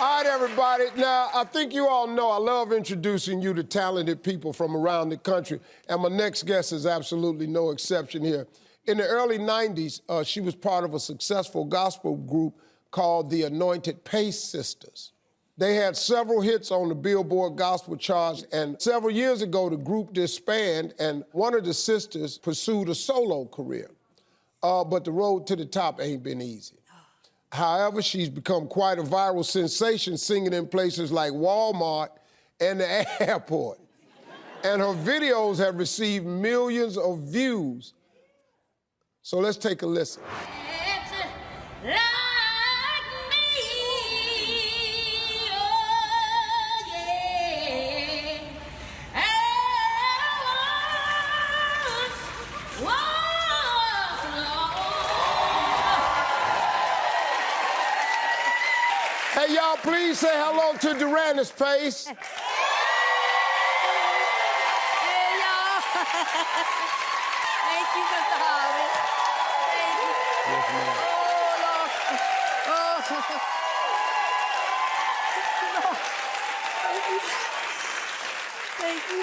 All right, everybody. Now, I think you all know I love introducing you to talented people from around the country, and my next guest is absolutely no exception here. In the early 90s, she was part of a successful gospel group called the Anointed Pace Sisters. They had several hits on the Billboard gospel charts, and several years ago, the group disbanded, and one of the sisters pursued a solo career. But the road to the top ain't been easy. However, she's become quite a viral sensation singing in places like Walmart and the airport. And her videos have received millions of views. So let's take a listen. Hey, y'all, please say hello to Duranice Pace. Hey, y'all. Thank you, Mr. Harvey. Thank you. Yes, ma'am. Oh, Lord. Thank you.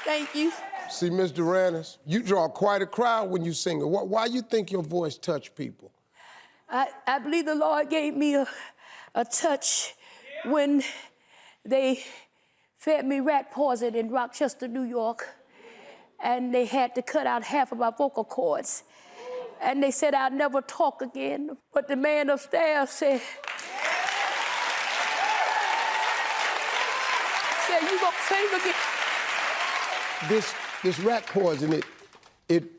Thank you. See, Miss Duranice, you draw quite a crowd when you sing. Why you think your voice touch people? I believe the Lord gave me a touch when they fed me rat poison in Rochester, New York, and they had to cut out half of my vocal cords. And they said I'd never talk again. But the man upstairs said, you gonna sing again? This rat poison,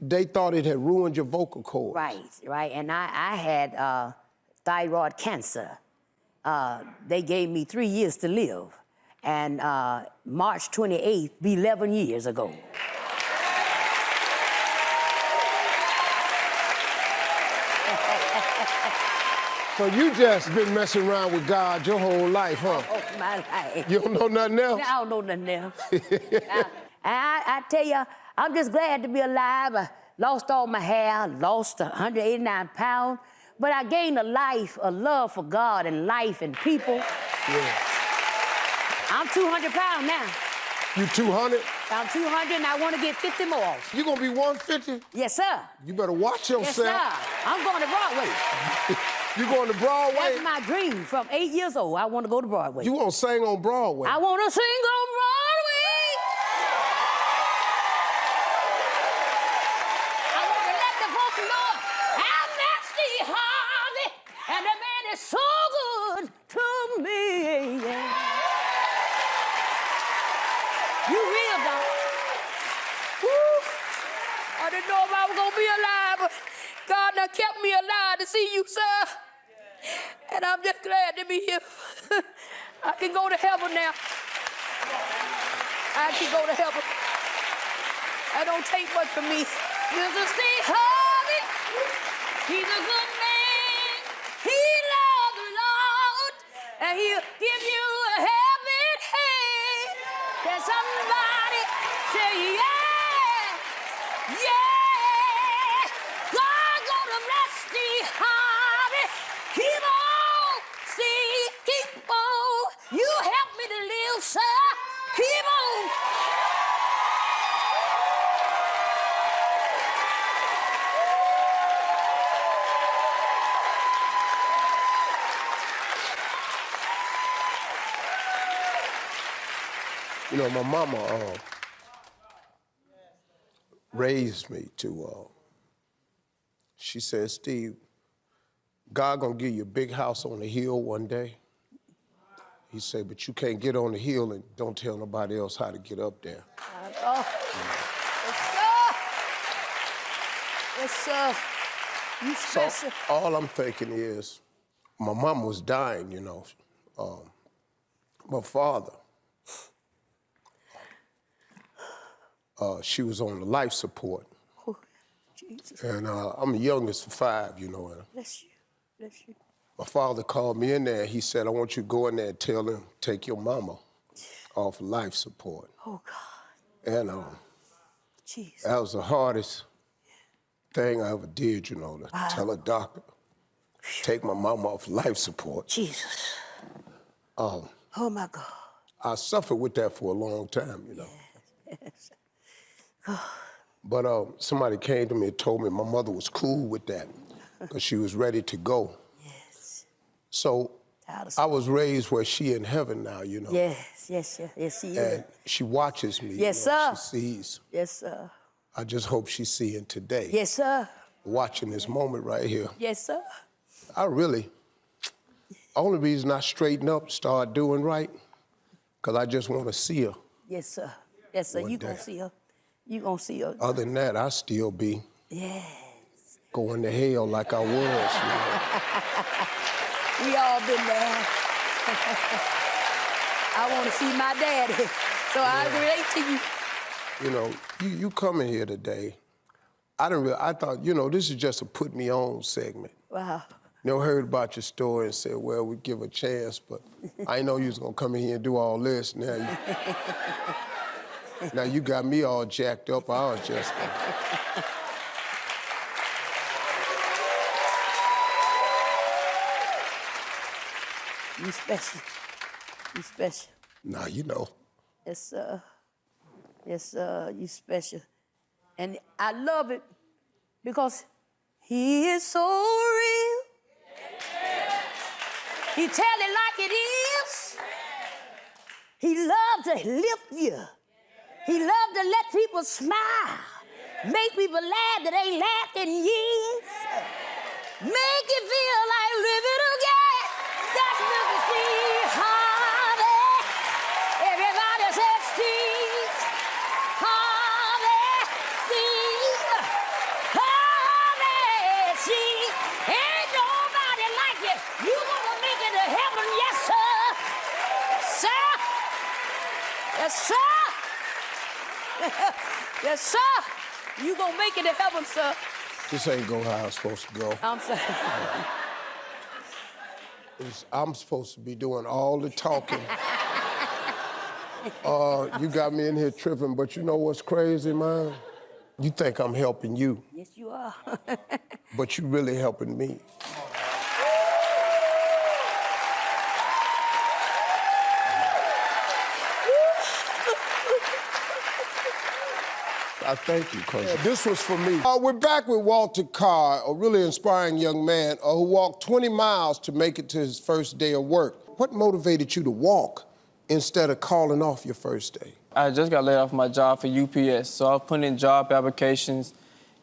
they thought it had ruined your vocal cords. Right. And I had thyroid cancer. They gave me 3 years to live. And March 28th, be 11 years ago. So you just been messing around with God your whole life, huh? Oh, my life. You don't know nothing else? I don't know nothing else. I tell you, I'm just glad to be alive. I lost all my hair, lost 189 pounds, but I gained a love for God and life and people. Yeah. I'm 200 pounds now. You 200? I'm 200 and I want to get 50 more. You gonna be 150? Yes, sir. You better watch yourself. Yes, sir. I'm going to Broadway. You going to Broadway? That's my dream. From 8 years old, I want to go to Broadway. You want to sing on Broadway? I want to sing on Broadway. I want to let the folks know I'm nasty Harvey, and the man is so good to me. Yeah. You real, dog. Woo. I didn't know if I was gonna be alive, but God done kept me alive to see you, sir. And I'm just glad to be here. I can go to heaven now. I can go to heaven. That don't take much from me. Mr. Steve Harvey, he's a good man. He loves the Lord, and he'll give you a helping hand. Can somebody say yeah, yeah? God gonna bless Steve Harvey. Keep on, Steve, keep on. You help me to live, sir. Keep on. You know, my mama raised me to, she said, Steve, God gonna give you a big house on the hill one day. He said, but you can't get on the hill and don't tell nobody else how to get up there. Yes, sir. Yes, sir. You special. So all I'm thinking is, my mom was dying, you know. My father, she was on the life support. Oh, Jesus. And I'm the youngest of 5, you know. Bless you. Bless you. My father called me in there and he said, I want you to go in there and tell him, take your mama off life support. Oh, God. And Jesus. that was the hardest thing I ever did, you know, to tell a doctor. take my mama off life support. Jesus. Oh my God. I suffered with that for a long time, you know. Yes. But somebody came to me and told me my mother was cool with that because she was ready to go. Yes. So I was raised where she in heaven now, you know. Yes, she is. And she watches me. Yes, you know, sir. She sees. Yes, sir. I just hope she's seeing today. Yes, sir. Watching this moment right here. Yes, sir. Only reason I straighten up, start doing right, because I just want to see her. Yes, sir. Yes, sir. You gonna see her. You gonna see her. Other than that, I still be going to hell like I was. You know? We all been there. I want to see my daddy, so I relate to you. You know, you coming here today, I thought, you know, this is just a put me on segment. Wow. You know, heard about your story and said, well, we give a chance, but I didn't know you was gonna come in here and do all this. Now you got me all jacked up. I was just. You special. You special. Now you know. Yes, sir. Yes, sir. You special. And I love it because he is so real. He tell it like it is. He loves to lift you. He loves to let people smile. Make people laugh that ain't laughed in years. Make you feel like living again. That's Mr. Steve Harvey. Everybody says Steve Harvey. Steve Harvey. See, ain't nobody like you. You gonna make it to heaven, yes, sir. Sir. Yes, sir. Yes, sir. You gonna make it to heaven, sir. This ain't go how I'm supposed to go. I'm sorry. I'm supposed to be doing all the talking. You got me in here tripping, but you know what's crazy, man? You think I'm helping you. Yes, you are. But you really helping me. I thank you, cousin. This was for me. We're back with Walter Carr, a really inspiring young man who walked 20 miles to make it to his first day of work. What motivated you to walk instead of calling off your first day? I just got laid off my job for UPS, so I was putting in job applications,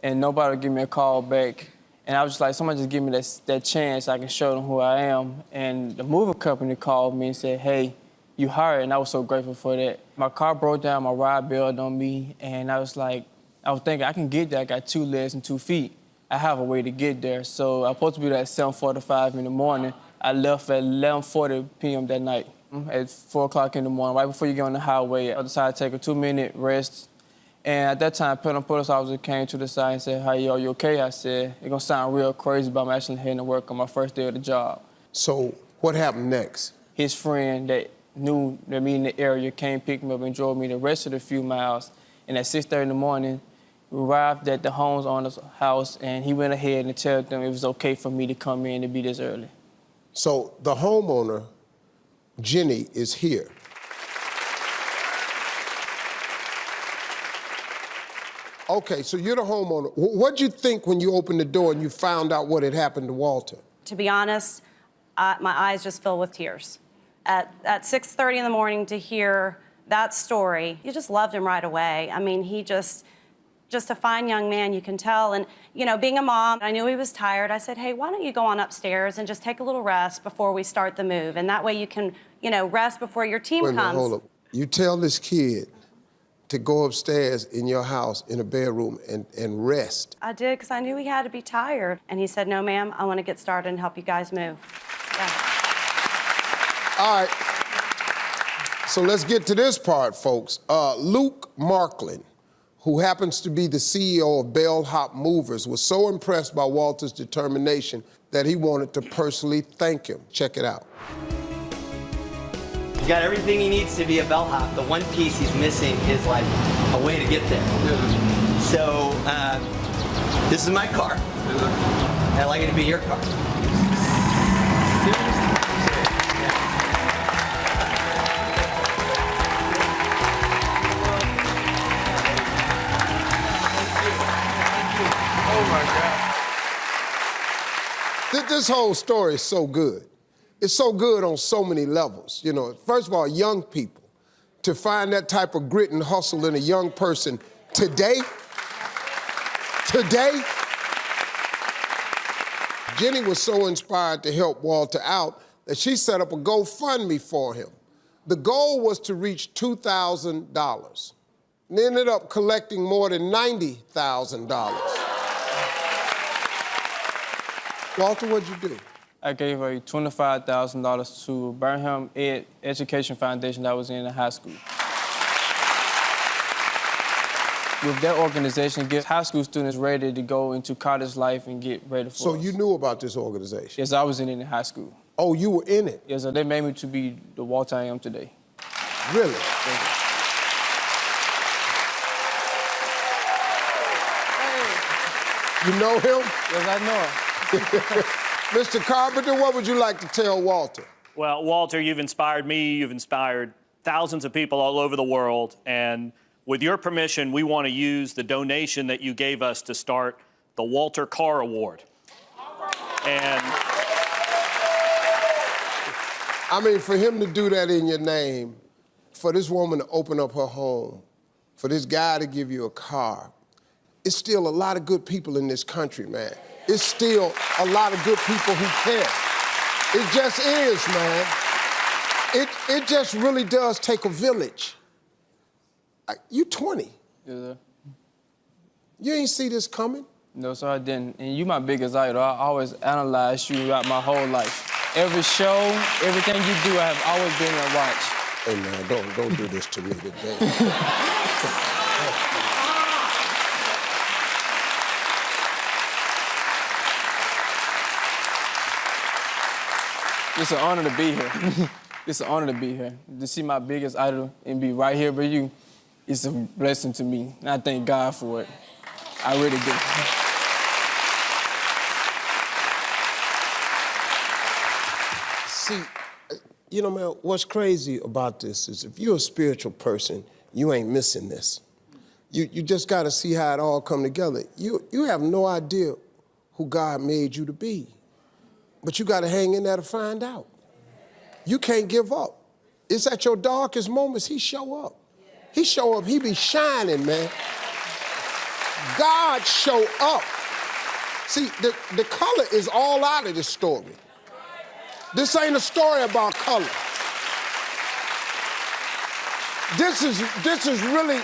and nobody would give me a call back. And I was just like, somebody just give me that chance, I can show them who I am. And the moving company called me and said, hey, you hired, and I was so grateful for that. My car broke down, my ride bailed on me, and I was thinking, I can get there. I got 2 legs and 2 feet. I have a way to get there. So I was supposed to be there at 7:45 in the morning. I left at 11:40 p.m. that night. At 4 o'clock in the morning, right before you get on the highway, I decided to take a 2-minute rest. And at that time, Penn Police officer came to the side and said, hey, are you okay? I said, it's gonna sound real crazy, but I'm actually heading to work on my first day of the job. So what happened next? His friend that knew that me in the area came, picked me up, and drove me the rest of the few miles. And at 6:30 in the morning, we arrived at the homeowner's house, and he went ahead and told them it was okay for me to come in and be this early. So the homeowner, Jenny, is here. Okay, so you're the homeowner. What'd you think when you opened the door and you found out what had happened to Walter? To be honest, my eyes just fill with tears. At 6:30 in the morning to hear that story, you just loved him right away. I mean, he just a fine young man, you can tell. And, you know, being a mom, I knew he was tired. I said, hey, why don't you go on upstairs and just take a little rest before we start the move? And that way you can, you know, rest before your team Wait a comes. minute, hold up. You tell this kid to go upstairs in your house in a bedroom and rest. I did, because I knew he had to be tired. And he said, no, ma'am, I want to get started and help you guys move. Yeah. All right. So let's get to this part, folks. Luke Marklin, who happens to be the CEO of Bellhop Movers, was so impressed by Walter's determination that he wanted to personally thank him. Check it out. He's got everything he needs to be a bellhop. The one piece he's missing is like a way to get there. So this is my car. I'd like it to be your car. this whole story is so good. It's so good on so many levels. You know, first of all, young people, to find that type of grit and hustle in a young person today, Jenny was so inspired to help Walter out that she set up a GoFundMe for him. The goal was to reach $2,000. And they ended up collecting more than $90,000. Walter, what'd you do? I gave away $25,000 to Burnham Education Foundation that was in the high school. With that organization, get high school students ready to go into college life and get ready for So us. you knew about this organization? Yes, I was in it in high school. Oh, you were in it? Yes, they made me to be the Walter I am today. Really? You know him? Yes, I know him. Mr. Carpenter, what would you like to tell Walter? Well, Walter, you've inspired me, you've inspired thousands of people all over the world, and with your permission, we want to use the donation that you gave us to start the Walter Carr Award. And I mean, for him to do that in your name, for this woman to open up her home, for this guy to give you a car, it's still a lot of good people in this country, man. It's still a lot of good people who care. It just is, man. It just really does take a village. You 20. Yes, sir. You ain't see this coming? No, sir, I didn't. And you my biggest idol. I always analyze you throughout my whole life. Every show, everything you do, I have always been there to watch. Hey, man, don't do this to me today. It's an honor to be here. It's an honor to be here. To see my biggest idol and be right here with you, it's a blessing to me. And I thank God for it. I really do. See, you know, man, what's crazy about this is if you're a spiritual person, you ain't missing this. You just got to see how it all come together. You have no idea who God made you to be. But you got to hang in there to find out. You can't give up. It's at your darkest moments he show up. He show up, he be shining, man. God show up. See, the color is all out of this story. This ain't a story about color. This is really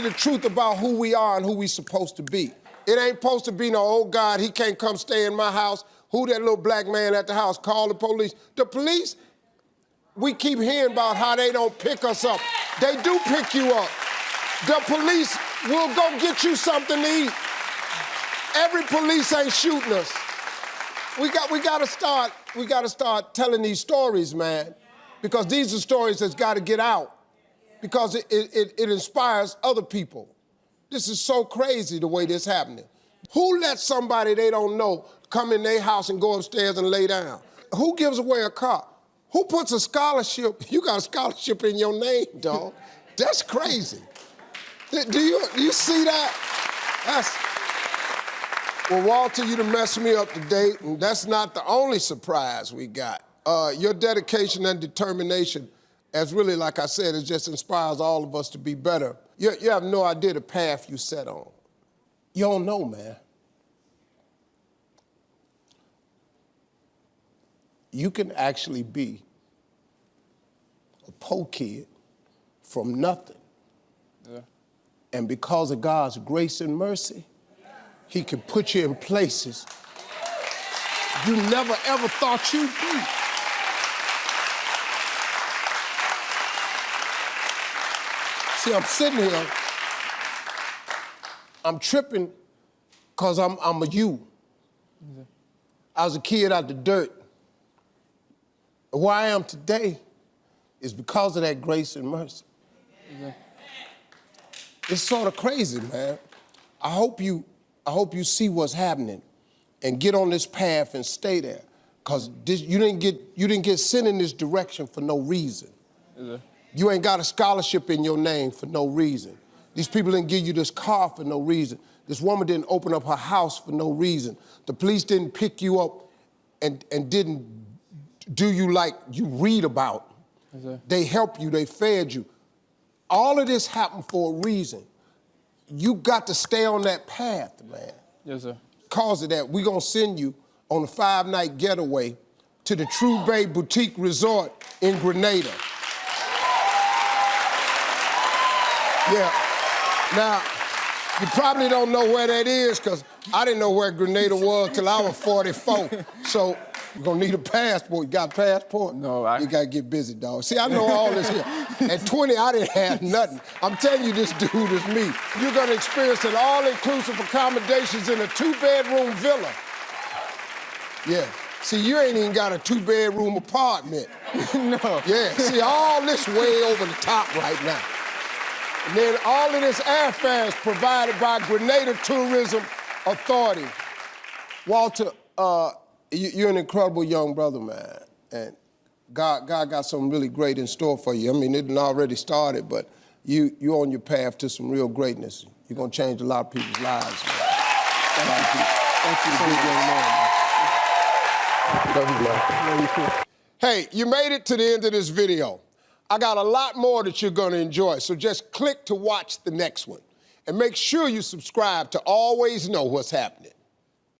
the truth about who we are and who we supposed to be. It ain't supposed to be no, oh God, he can't come stay in my house. Who that little black man at the house? Call the police. The police, we keep hearing about how they don't pick us up. They do pick you up. The police will go get you something to eat. Every police ain't shooting us. We gotta start telling these stories, man, because these are stories that's gotta get out, because it inspires other people. This is so crazy the way this happening. Who lets somebody they don't know come in their house and go upstairs and lay down? Who gives away a car? Who puts a scholarship? You got a scholarship in your name, dog. That's crazy. Do you see that? Well, Walter, you done messed me up today, and that's not the only surprise we got. Your dedication and determination, as really, like I said, it just inspires all of us to be better. You have no idea the path you set on. You don't know, man. You can actually be a poor kid from nothing. Yeah. And because of God's grace and mercy, he can put you in places you never, ever thought you'd be. See, I'm sitting here, I'm tripping because I'm a you. Mm-hmm. I was a kid out the dirt. And where I am today is because of that grace and mercy. Mm-hmm. It's sort of crazy, man. I hope you see what's happening and get on this path and stay there. Because you didn't get sent in this direction for no reason. Mm-hmm. You ain't got a scholarship in your name for no reason. These people didn't give you this car for no reason. This woman didn't open up her house for no reason. The police didn't pick you up and didn't do you like you read about. Yes, sir. They helped you, they fed you. All of this happened for a reason. You got to stay on that path, man. Yes, sir. Because of that, we're gonna send you on a 5-night getaway to the True Bay Boutique Resort in Grenada. Yeah. Now, you probably don't know where that is, because I didn't know where Grenada was till I was 44. So you're gonna need a passport. You got a passport? No, You gotta get busy, dog. See, I know all this here. At 20, I didn't have nothing. I'm telling you, this dude is me. You're gonna experience an all-inclusive accommodations in a 2-bedroom villa. Yeah. See, you ain't even got a 2-bedroom apartment. No. Yeah, see, all this way over the top right now. And then all of this airfare is provided by Grenada Tourism Authority. Walter, you're an incredible young brother, man. And God got something really great in store for you. I mean, it done already started, but you're on your path to some real greatness. You're gonna change a lot of people's lives, man. Thank you, big young man. Love you, man. Love you too. Hey, you made it to the end of this video. I got a lot more that you're gonna enjoy, so just click to watch the next one. And make sure you subscribe to always know what's happening.